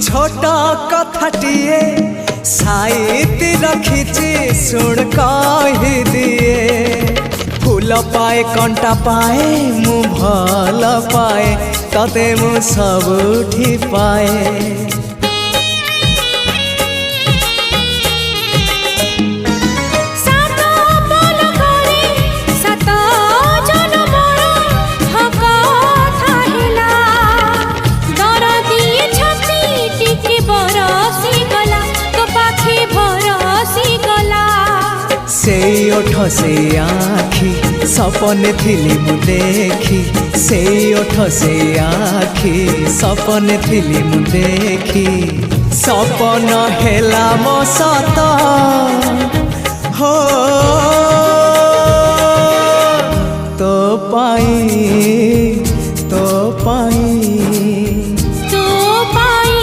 छोट कथाटिए साइती रखिछि सुन कहि दिए फूल पाए कंटा पाए मु भल पाए तते मु सबुठी पाए से ओठ से आखी सपने थिली मु देखी से ओठ से आखी सपने थिली मु देखी सपन हेला मो सत हो तो पाई